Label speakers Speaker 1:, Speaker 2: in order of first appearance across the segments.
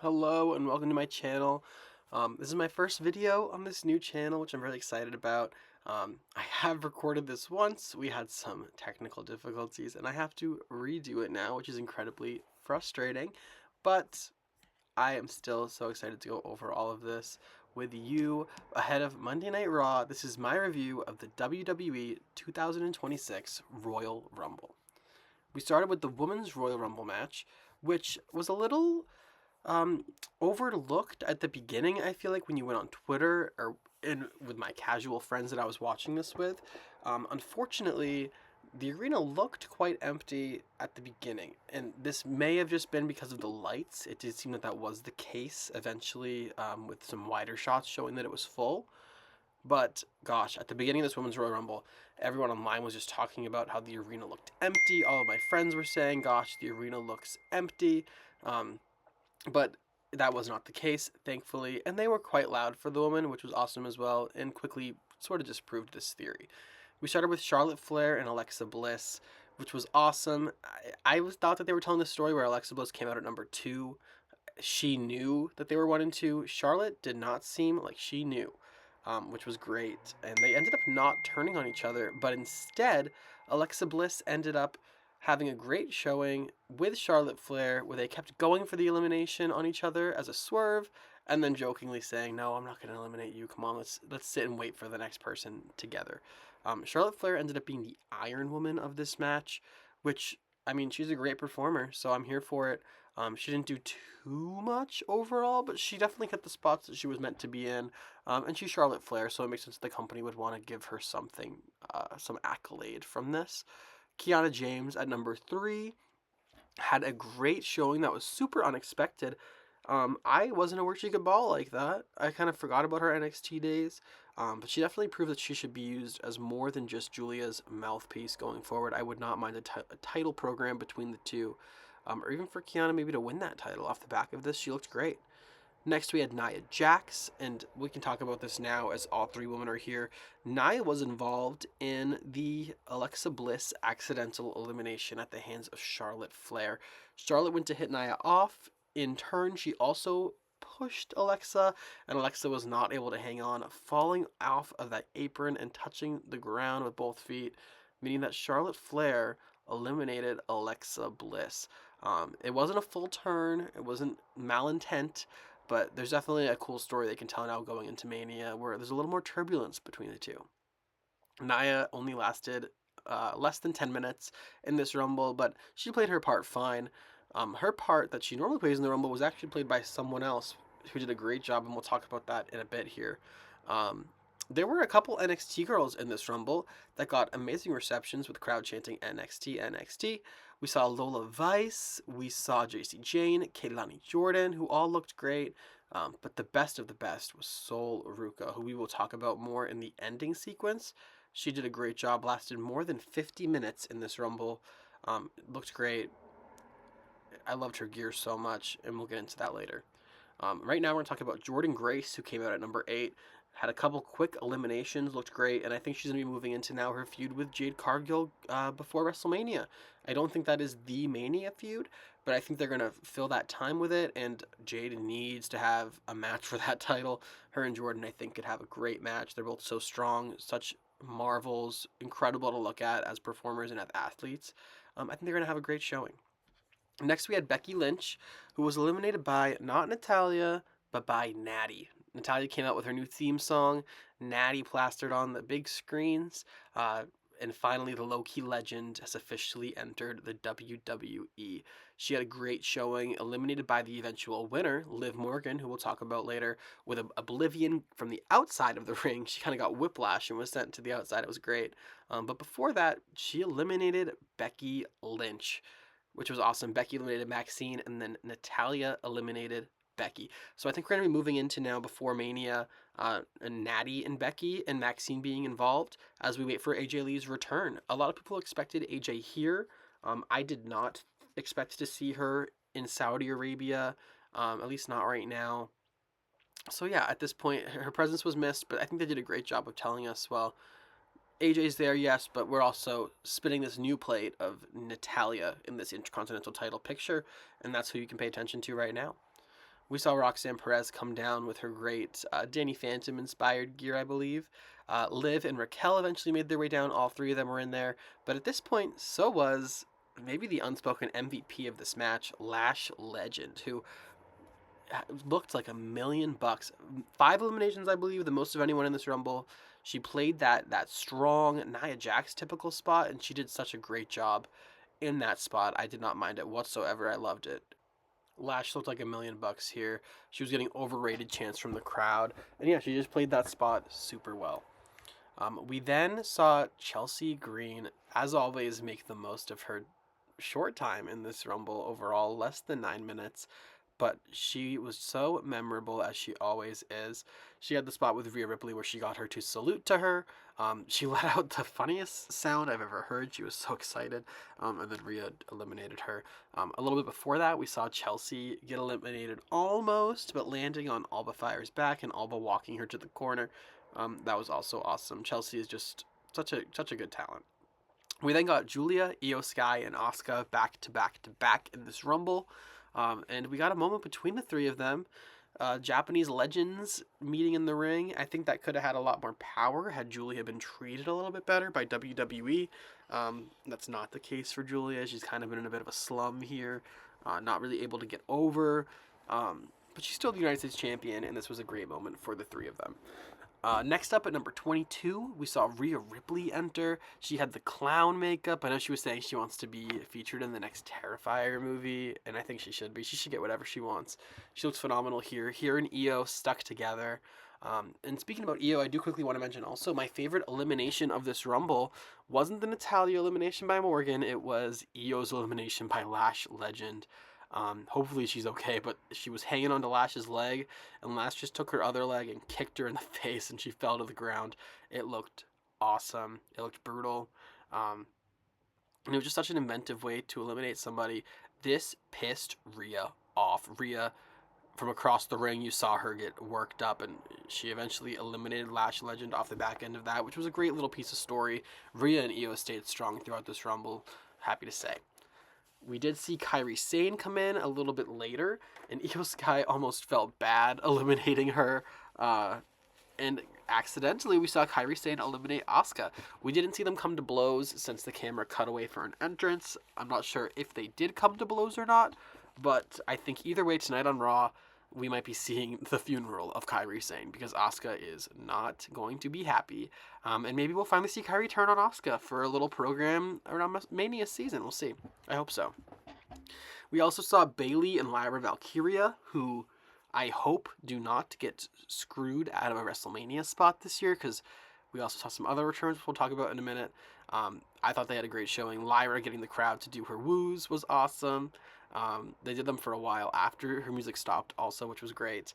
Speaker 1: Hello and welcome to my channel. This is my first video on this new channel, which I'm really excited about. I have recorded this once. We had some technical difficulties and I have to redo it now, which is incredibly frustrating. But I am still so excited to go over all of this with you ahead of Monday Night Raw. This is my review of the WWE 2026 Royal Rumble. We started with the Women's Royal Rumble match, which was a little um, overlooked at the beginning. I feel like when you went on Twitter or with my casual friends that I was watching this with, unfortunately, the arena looked quite empty at the beginning, and this may have just been because of the lights. It did seem that that was the case eventually, with some wider shots showing that it was full. But gosh, at the beginning of this Women's Royal Rumble, everyone online was just talking about how the arena looked empty. All of my friends were saying, "Gosh, the arena looks empty." Um, but that was not the case, thankfully, and they were quite loud for the woman, which was awesome as well, and quickly sort of disproved this theory. We started with Charlotte Flair and Alexa Bliss, which was awesome. I thought that they were telling the story where Alexa Bliss came out at number two. She knew that they were one and two. Charlotte did not seem like she knew, which was great. And they ended up not turning on each other, but instead, Alexa Bliss ended up having a great showing with Charlotte Flair, where they kept going for the elimination on each other as a swerve, and then jokingly saying, "No, I'm not going to eliminate you. Come on, let's sit and wait for the next person together." Charlotte Flair ended up being the Iron Woman of this match, which I mean, she's a great performer, so I'm here for it. She didn't do too much overall, but she definitely hit the spots that she was meant to be in. And she's Charlotte Flair, so it makes sense the company would want to give her something, some accolade from this. Kiana James at number three had a great showing that was super unexpected. I wasn't aware she could ball like that. I kind of forgot about her NXT days, but she definitely proved that she should be used as more than just Julia's mouthpiece going forward. I would not mind a title program between the two, or even for Kiana maybe to win that title off the back of this. She looked great. Next, we had Nia Jax, and we can talk about this now as all three women are here. Nia was involved in the Alexa Bliss accidental elimination at the hands of Charlotte Flair. Charlotte went to hit Nia off. In turn, she also pushed Alexa, and Alexa was not able to hang on, falling off of that apron and touching the ground with both feet, meaning that Charlotte Flair eliminated Alexa Bliss. It wasn't a full turn, it wasn't malintent, but there's definitely a cool story they can tell now going into Mania where there's a little more turbulence between the two. Nia only lasted less than 10 minutes in this Rumble, but she played her part fine. Her part that she normally plays in the Rumble was actually played by someone else who did a great job, and we'll talk about that in a bit here. Um, there were a couple NXT girls in this Rumble that got amazing receptions with crowd chanting NXT, NXT. We saw Lola Vice, we saw JC Jane, Kaylani Jordan, who all looked great. But the best of the best was Sol Ruka, who we will talk about more in the ending sequence. She did a great job, lasted more than 50 minutes in this Rumble. Looked great. I loved her gear so much, and we'll get into that later. Right now, we're going to talk about Jordynne Grace, who came out at number 8. Had a couple quick eliminations, looked great, and I think she's going to be moving into now her feud with Jade Cargill before WrestleMania. I don't think that is the Mania feud, but I think they're going to fill that time with it, and Jade needs to have a match for that title. Her and Jordynne, I think, could have a great match. They're both so strong, such marvels, incredible to look at as performers and as athletes. I think they're going to have a great showing. Next, we had Becky Lynch, who was eliminated by not Natalya, but by Natty. Natalya came out with her new theme song. Natty plastered on the big screens. And finally, the low key legend has officially entered the WWE. She had a great showing, eliminated by the eventual winner, Liv Morgan, who we'll talk about later, with Oblivion from the outside of the ring. She kind of got whiplash and was sent to the outside. It was great. But before that, she eliminated Becky Lynch, which was awesome. Becky eliminated Maxine, and then Natalya eliminated Becky. So I think we're going to be moving into now before Mania, Natty and Becky and Maxine being involved as we wait for AJ Lee's return. A lot of people expected AJ here. I did not expect to see her in Saudi Arabia, at least not right now. So yeah, at this point, her presence was missed, but I think they did a great job of telling us, well, AJ's there, yes, but we're also spinning this new plate of Natalya in this Intercontinental title picture, and that's who you can pay attention to right now. We saw Roxanne Perez come down with her great Danny Phantom inspired gear, I believe. Liv and Raquel eventually made their way down. All three of them were in there. But at this point, so was maybe the unspoken MVP of this match, Lash Legend, who looked like $1,000,000. 5 eliminations, I believe, the most of anyone in this Rumble. She played that strong Nia Jax typical spot, and she did such a great job in that spot. I did not mind it whatsoever. I loved it. Lash looked like $1,000,000 here. She was getting overrated chants from the crowd, and yeah, she just played that spot super well. We then saw Chelsea Green, as always, make the most of her short time in this Rumble overall, less than 9 minutes. But she was so memorable, as she always is. She had the spot with Rhea Ripley where she got her to salute to her. She let out the funniest sound I've ever heard. She was so excited. And then Rhea eliminated her. A little bit before that, we saw Chelsea get eliminated almost, but landing on Alba Fire's back and Alba walking her to the corner. That was also awesome. Chelsea is just such a good talent. We then got Julia, Io Sky, and Asuka back to back to back in this Rumble. And we got a moment between the three of them. Japanese legends meeting in the ring. I think that could have had a lot more power had Julia been treated a little bit better by WWE. That's not the case for Julia. She's kind of been in a bit of a slum here, not really able to get over. But she's still the United States champion, and this was a great moment for the three of them. Next up at number 22, we saw Rhea Ripley enter. She had the clown makeup. I know she was saying she wants to be featured in the next Terrifier movie, and I think she should be. She should get whatever she wants. She looks phenomenal here. Here and Io stuck together. And speaking about Io, I do quickly want to mention also my favorite elimination of this Rumble wasn't the Natalya elimination by Morgan. It was Io's elimination by Lash Legend. Hopefully she's okay, but she was hanging onto Lash's leg, and Lash just took her other leg and kicked her in the face, and she fell to the ground. It looked awesome. It looked brutal. And it was just such an inventive way to eliminate somebody. This pissed Rhea off. Rhea, from across the ring, you saw her get worked up, and she eventually eliminated Lash Legend off the back end of that, which was a great little piece of story. Rhea and Io stayed strong throughout this Rumble, happy to say. We did see Kairi Sane come in a little bit later, and Io Sky almost felt bad eliminating her. And accidentally, we saw Kairi Sane eliminate Asuka. We didn't see them come to blows since the camera cut away for an entrance. I'm not sure if they did come to blows or not, but I think either way tonight on Raw, we might be seeing the funeral of Kairi Sane because Asuka is not going to be happy. And maybe we'll finally see Kairi turn on Asuka for a little program around Mania season. We'll see. I hope so. We also saw Bayley and Lyra Valkyria, who I hope do not get screwed out of a WrestleMania spot this year, because we also saw some other returns we'll talk about in a minute. I thought they had a great showing. Lyra getting the crowd to do her woos was awesome. They did them for a while after her music stopped also, which was great.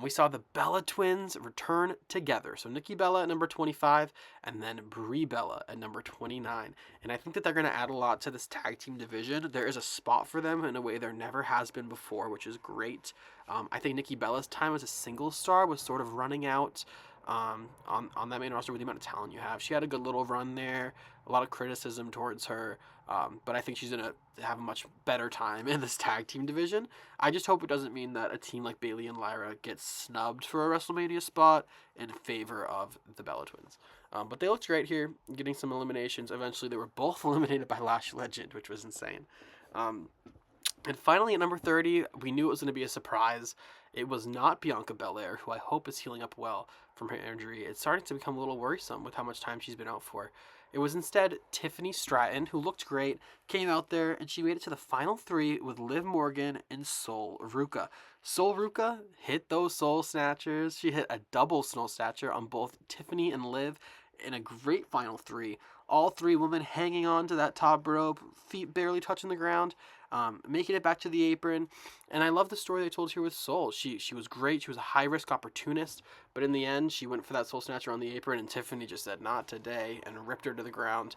Speaker 1: We saw the Bella twins return together. So Nikki Bella at number 25 and then Brie Bella at number 29. And I think that they're going to add a lot to this tag team division. There is a spot for them in a way there never has been before, which is great. I think Nikki Bella's time as a single star was sort of running out on that main roster with the amount of talent you have. She had a good little run there, a lot of criticism towards her, but I think she's going to have a much better time in this tag team division. I just hope it doesn't mean that a team like Bayley and Lyra gets snubbed for a WrestleMania spot in favor of the Bella Twins. But they looked great here, getting some eliminations. Eventually, they were both eliminated by Lash Legend, which was insane. And finally, at number 30, we knew it was going to be a surprise. It was not Bianca Belair, who I hope is healing up well from her injury. It's starting to become a little worrisome with how much time she's been out for. It was instead Tiffany Stratton, who looked great, came out there, and she made it to the final three with Liv Morgan and Sol Ruca. Sol Ruca hit those Soul Snatchers. She hit a double Soul Snatcher on both Tiffany and Liv in a great final three. All three women hanging on to that top rope, feet barely touching the ground, making it back to the apron. And I love the story they told here with Soul. She was great. She was a high-risk opportunist, but in the end, she went for that Soul Snatcher on the apron, and Tiffany just said, not today, and ripped her to the ground,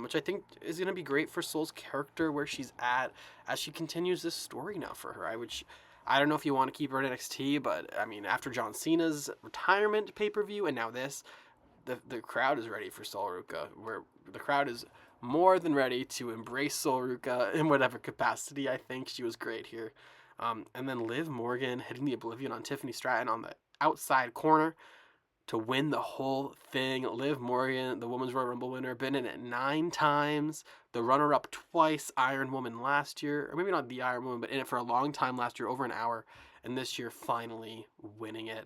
Speaker 1: which I think is going to be great for Soul's character, where she's at, as she continues this story now for her. I don't know if you want to keep her at NXT, but, I mean, after John Cena's retirement pay-per-view, and now this, the crowd is ready for Sol Ruca, where the crowd is more than ready to embrace Sol Ruca in whatever capacity. I think she was great here. And then Liv Morgan hitting the Oblivion on Tiffany Stratton on the outside corner to win the whole thing. Liv Morgan, the Women's Royal Rumble winner, been in it 9 times, the runner-up twice, Iron Woman last year, or maybe not the Iron Woman, but in it for a long time last year, over an hour, and this year finally winning it.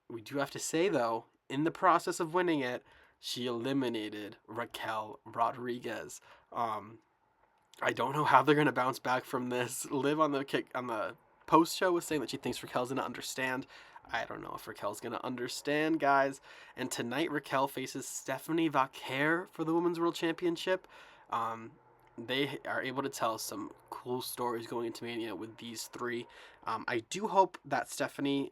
Speaker 1: We do have to say, though, in the process of winning it, she eliminated Raquel Rodriguez. I don't know how they're gonna bounce back from this. Liv on the post show was saying that she thinks Raquel's gonna understand. I don't know if Raquel's gonna understand, guys. And tonight Raquel faces Stephanie Vaquer for the Women's World Championship. They are able to tell some cool stories going into Mania with these three. I do hope that Stephanie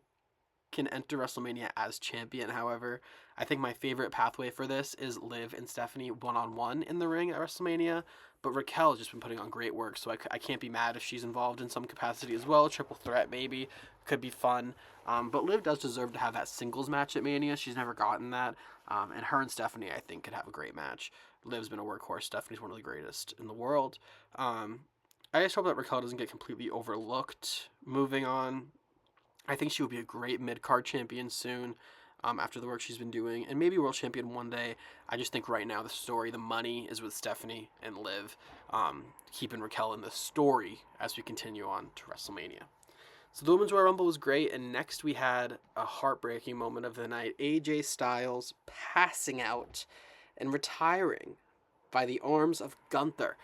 Speaker 1: can enter WrestleMania as champion. However, I think my favorite pathway for this is Liv and Stephanie one-on-one in the ring at WrestleMania. But Raquel has just been putting on great work, so I can't be mad if she's involved in some capacity as well. Triple threat, maybe. Could be fun. But Liv does deserve to have that singles match at Mania. She's never gotten that. And her and Stephanie, I think, could have a great match. Liv's been a workhorse. Stephanie's one of the greatest in the world. I just hope that Raquel doesn't get completely overlooked. Moving on, I think she would be a great mid-card champion soon, after the work she's been doing, and maybe world champion one day. I just think right now the story, the money is with Stephanie and Liv, keeping Raquel in the story as we continue on to WrestleMania. So the Women's Royal Rumble was great, and next we had a heartbreaking moment of the night. AJ Styles passing out and retiring by the arms of Gunther.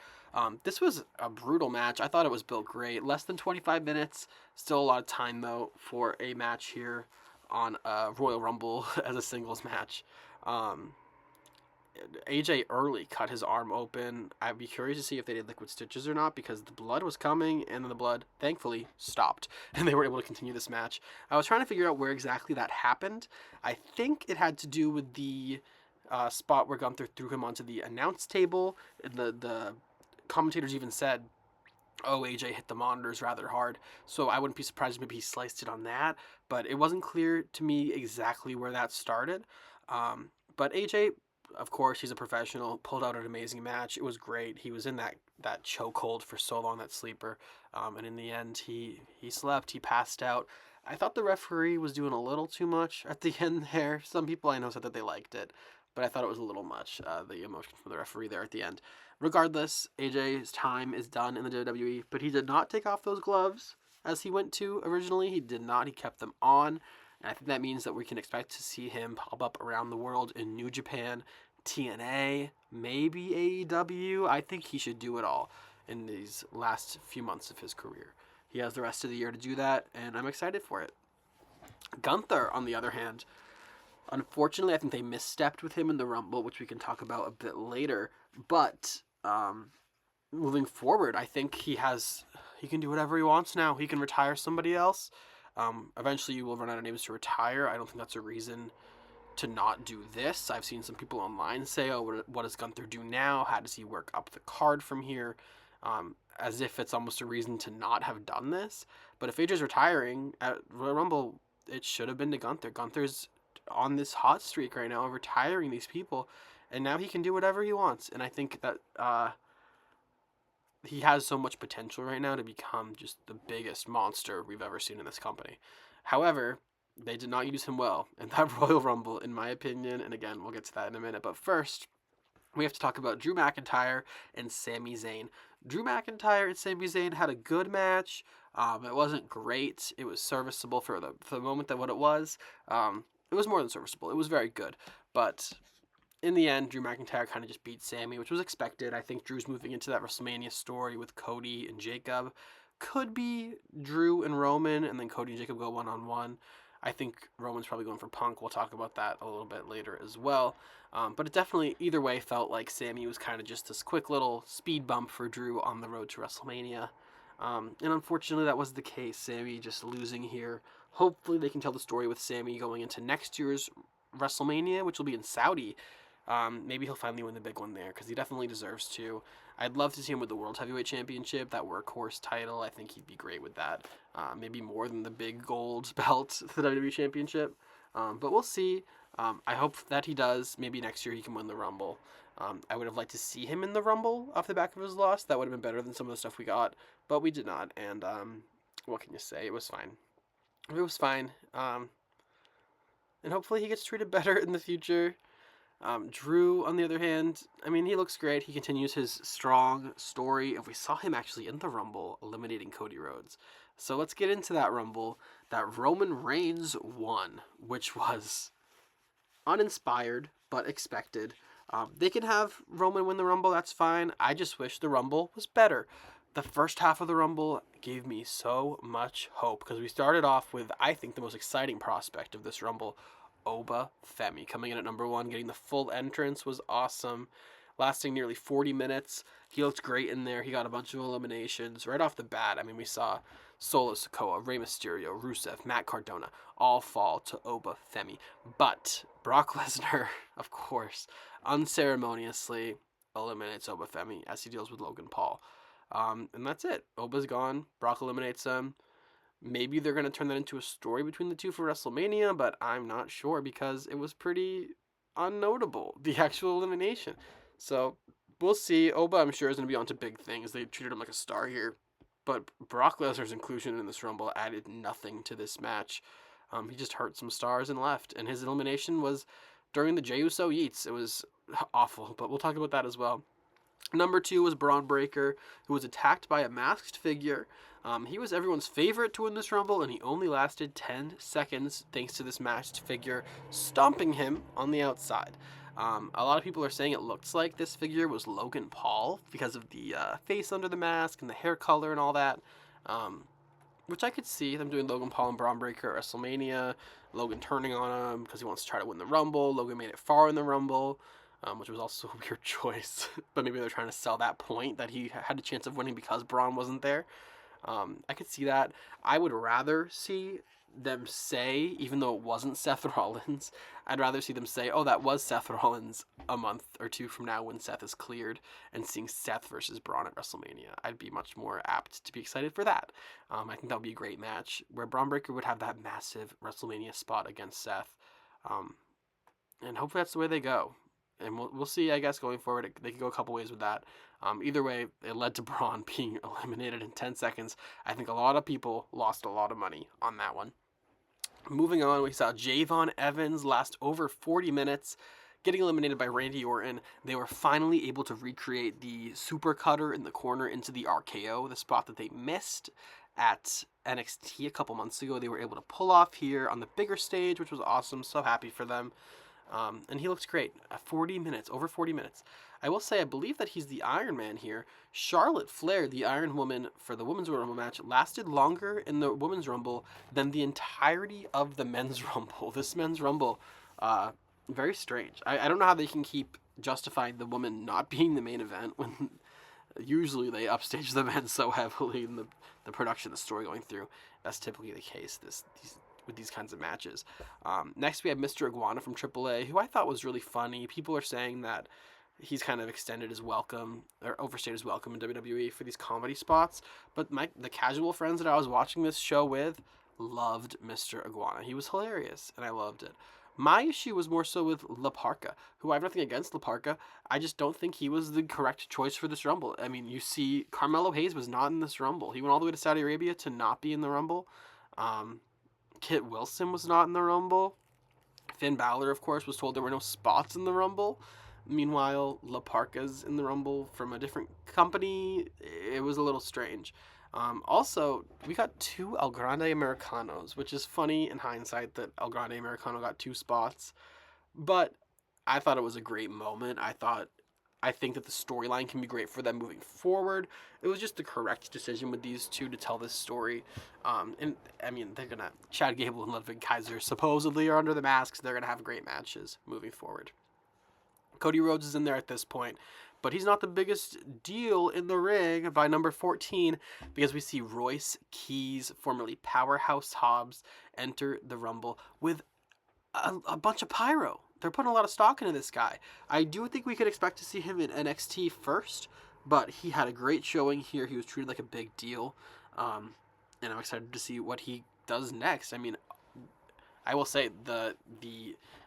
Speaker 1: This was a brutal match. I thought it was built great. Less than 25 minutes. Still a lot of time, though, for a match here on Royal Rumble as a singles match. AJ early cut his arm open. I'd be curious to see if they did liquid stitches or not, because the blood was coming, and then the blood, thankfully, stopped, and they were able to continue this match. I was trying to figure out where exactly that happened. I think it had to do with the spot where Gunther threw him onto the announce table. The commentators even said, oh, AJ hit the monitors rather hard, so I wouldn't be surprised if maybe he sliced it on that, but it wasn't clear to me exactly where that started. But AJ, of course, he's a professional, pulled out an amazing match. It was great. He was in that chokehold for so long, that sleeper, and in the end, he slept, he passed out. I thought the referee was doing a little too much at the end there. Some people I know said that they liked it, but I thought it was a little much, the emotion from the referee there at the end. Regardless, AJ's time is done in the WWE, but he did not take off those gloves as he went to originally. He did not. He kept them on. And I think that means that we can expect to see him pop up around the world in New Japan, TNA, maybe AEW. I think he should do it all in these last few months of his career. He has the rest of the year to do that, and I'm excited for it. Gunther, on the other hand, unfortunately, I think they misstepped with him in the Rumble, which we can talk about a bit later. But moving forward, I think he can do whatever he wants now. He can retire somebody else. Eventually, you will run out of names to retire. I don't think that's a reason to not do this. I've seen some people online say, oh, what does Gunther do now? How does he work up the card from here? As if it's almost a reason to not have done this. But if AJ's retiring at Royal Rumble, it should have been to Gunther. Gunther's on this hot streak right now of retiring these people, and now he can do whatever he wants. And I think that he has so much potential right now to become just the biggest monster we've ever seen in this company. However, they did not use him well in that Royal Rumble, in my opinion, and again, we'll get to that in a minute. But first, we have to talk about Drew McIntyre and Sami Zayn. Drew McIntyre and Sami Zayn had a good match. It wasn't great. It was serviceable for the moment that what it was. It was more than serviceable. It was very good. But in the end, Drew McIntyre kind of just beat Sami, which was expected. I think Drew's moving into that WrestleMania story with Cody and Jacob. Could be Drew and Roman, and then Cody and Jacob go one-on-one. I think Roman's probably going for Punk. We'll talk about that a little bit later as well. But it definitely, either way, felt like Sami was kind of just this quick little speed bump for Drew on the road to WrestleMania. And unfortunately, that was the case. Sami just losing here. Hopefully, they can tell the story with Sami going into next year's WrestleMania, which will be in Saudi. Maybe he'll finally win the big one there, because he definitely deserves to. I'd love to see him with the World Heavyweight Championship, that workhorse title. I think he'd be great with that. Maybe more than the big gold belt, the WWE Championship. But we'll see. I hope that he does. Maybe next year he can win the Rumble. I would have liked to see him in the Rumble off the back of his loss. That would have been better than some of the stuff we got, but we did not. And what can you say? It was fine. It was fine. And hopefully he gets treated better in the future. Drew, on the other hand, I mean, he looks great. He continues his strong story. If we saw him actually in the Rumble eliminating Cody Rhodes. So let's get into that Rumble that Roman Reigns won, which was uninspired but expected. They can have Roman win the Rumble, that's fine. I just wish the Rumble was better. The first half of the Rumble gave me so much hope because we started off with, I think, the most exciting prospect of this Rumble, Oba Femi, coming in at number 1, getting the full entrance was awesome, lasting nearly 40 minutes. He looked great in there. He got a bunch of eliminations right off the bat. I mean, we saw Solo Sikoa, Rey Mysterio, Rusev, Matt Cardona all fall to Oba Femi. But Brock Lesnar, of course, unceremoniously eliminates Oba Femi as he deals with Logan Paul. And that's it. Oba's gone. Brock eliminates him. Maybe they're going to turn that into a story between the two for WrestleMania, but I'm not sure because it was pretty unnotable, the actual elimination. So we'll see. Oba, I'm sure, is going to be on to big things. They treated him like a star here. But Brock Lesnar's inclusion in this Rumble added nothing to this match. He just hurt some stars and left. And his elimination was during the Jey Uso Yeats. It was awful, but we'll talk about that as well. Number 2 was Braun Breaker, who was attacked by a masked figure. He was everyone's favorite to win this Rumble, and he only lasted 10 seconds thanks to this masked figure stomping him on the outside. A lot of people are saying it looks like this figure was Logan Paul because of the face under the mask and the hair color and all that, which I could see them doing Logan Paul and Braun Breaker at WrestleMania, Logan turning on him because he wants to try to win the Rumble. Logan made it far in the Rumble. Which was also a weird choice, but maybe they're trying to sell that point that he had a chance of winning because Braun wasn't there. I could see that. I would rather see them say, even though it wasn't Seth Rollins, I'd rather see them say, oh, that was Seth Rollins a month or two from now when Seth is cleared, and seeing Seth versus Braun at WrestleMania. I'd be much more apt to be excited for that. I think that would be a great match, where Braun Breaker would have that massive WrestleMania spot against Seth. And hopefully that's the way they go. And we'll see, I guess, going forward. They could go a couple ways with that. Either way, it led to Braun being eliminated in 10 seconds. I think a lot of people lost a lot of money on that one. Moving on, we saw Javon Evans last over 40 minutes, getting eliminated by Randy Orton. They were finally able to recreate the super cutter in the corner into the RKO, the spot that they missed at NXT a couple months ago. They were able to pull off here on the bigger stage, which was awesome. So happy for them. And he looks great. 40 minutes, over 40 minutes. I will say, I believe that he's the Iron Man here. Charlotte Flair, the Iron Woman for the Women's Rumble match, lasted longer in the Women's Rumble than the entirety of the Men's Rumble. This Men's Rumble, very strange. I don't know how they can keep justifying the woman not being the main event when usually they upstage the men so heavily in the production, the story going through. That's typically the case with these kinds of matches. Next, we have Mr. Iguana from AAA, who I thought was really funny. People are saying that he's kind of extended his welcome, or overstayed his welcome in WWE for these comedy spots. But the casual friends that I was watching this show with loved Mr. Iguana. He was hilarious, and I loved it. My issue was more so with La Parka, who I have nothing against La Parka. I just don't think he was the correct choice for this Rumble. I mean, you see, Carmelo Hayes was not in this Rumble. He went all the way to Saudi Arabia to not be in the Rumble. Kit Wilson was not in the Rumble. Finn Balor, of course, was told there were no spots in the Rumble. Meanwhile, La Parka's in the Rumble from a different company. It was a little strange. Also, we got 2 El Grande Americanos, which is funny in hindsight that El Grande Americano got 2 spots. But I thought it was a great moment. I think that the storyline can be great for them moving forward. It was just the correct decision with these 2 to tell this story. And I mean, Chad Gable and Ludwig Kaiser supposedly are under the masks. They're gonna have great matches moving forward. Cody Rhodes is in there at this point, but he's not the biggest deal in the ring by number 14 because we see Royce Keys, formerly Powerhouse Hobbs, enter the Rumble with a bunch of pyro. They're putting a lot of stock into this guy. I do think we could expect to see him in NXT first, but he had a great showing here. He was treated like a big deal, and I'm excited to see what he does next. I mean, I will say the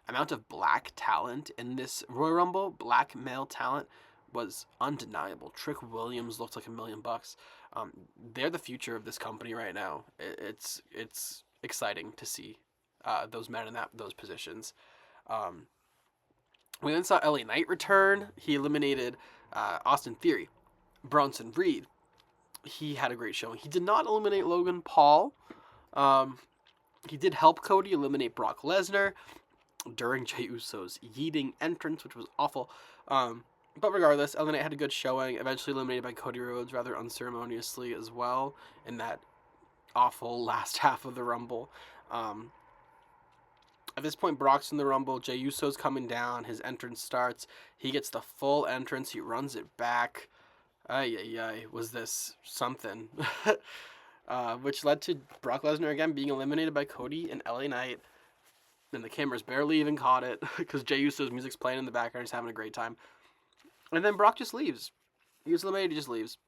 Speaker 1: amount of black talent in this Royal Rumble, black male talent, was undeniable. Trick Williams looked like $1 million. Um, they're the future of this company right now. It's exciting to see those men in those positions. Um, we then saw LA Knight return. He eliminated Austin Theory, Bronson Reed. He had a great showing. He did not eliminate Logan Paul. Um, he did help Cody eliminate Brock Lesnar during Jey Uso's yeeting entrance, which was awful. But regardless, LA Knight had a good showing, eventually eliminated by Cody Rhodes rather unceremoniously as well in that awful last half of the Rumble. At this point, Brock's in the Rumble. Jey Uso's coming down. His entrance starts. He gets the full entrance. He runs it back. Ay, ay, ay. Was this something? Which led to Brock Lesnar again being eliminated by Cody and LA Knight. And the cameras barely even caught it because Jey Uso's music's playing in the background. He's having a great time. And then Brock just leaves. He gets eliminated. He just leaves.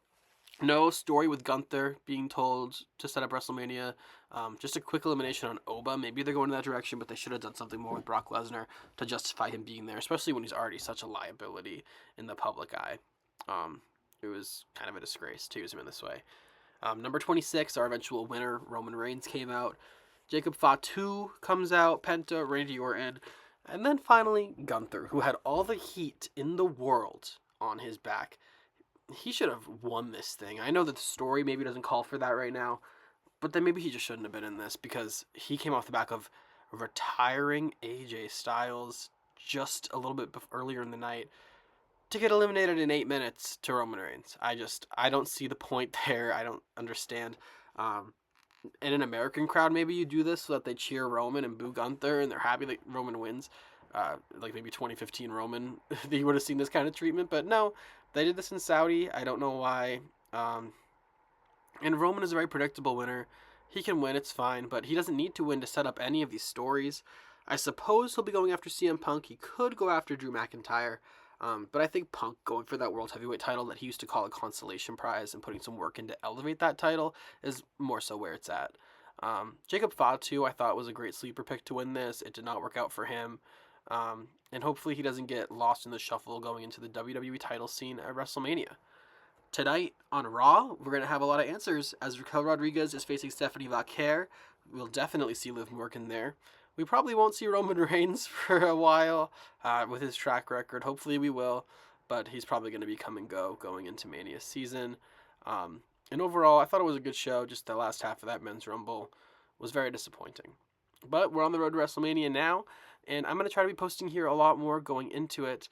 Speaker 1: No story with Gunther being told to set up WrestleMania. Just a quick elimination on Oba. Maybe they're going in that direction, but they should have done something more with Brock Lesnar to justify him being there, especially when he's already such a liability in the public eye. It was kind of a disgrace to use him in this way. Number 26, our eventual winner, Roman Reigns, came out. Jacob Fatu comes out. Penta, Randy Orton. And then finally, Gunther, who had all the heat in the world on his back. He should have won this thing. I know that the story maybe doesn't call for that right now, but then maybe he just shouldn't have been in this because he came off the back of retiring AJ Styles just a little bit earlier in the night to get eliminated in 8 minutes to Roman Reigns. I don't see the point there. I don't understand. In an American crowd, maybe you do this so that they cheer Roman and boo Gunther and they're happy that Roman wins. Like maybe 2015 Roman, you would have seen this kind of treatment, but no, they did this in Saudi. I don't know why. And Roman is a very predictable winner. He can win, it's fine, but he doesn't need to win to set up any of these stories. I suppose he'll be going after CM Punk. He could go after Drew McIntyre. But I think Punk going for that World Heavyweight title that he used to call a consolation prize and putting some work in to elevate that title is more so where it's at. Jacob Fatu, I thought, was a great sleeper pick to win this. It did not work out for him. And hopefully he doesn't get lost in the shuffle going into the WWE title scene at WrestleMania. Tonight on Raw, we're going to have a lot of answers as Raquel Rodriguez is facing Stephanie Vaquer. We'll definitely see Liv Morgan there. We probably won't see Roman Reigns for a while with his track record. Hopefully we will, but he's probably going to be come and go going into Mania season. And overall, I thought it was a good show. Just the last half of that Men's Rumble was very disappointing. But we're on the road to WrestleMania now, and I'm going to try to be posting here a lot more going into it.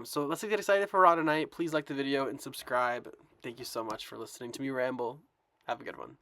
Speaker 1: So let's get excited for Raw tonight. Please like the video and subscribe. Thank you so much for listening to me ramble. Have a good one.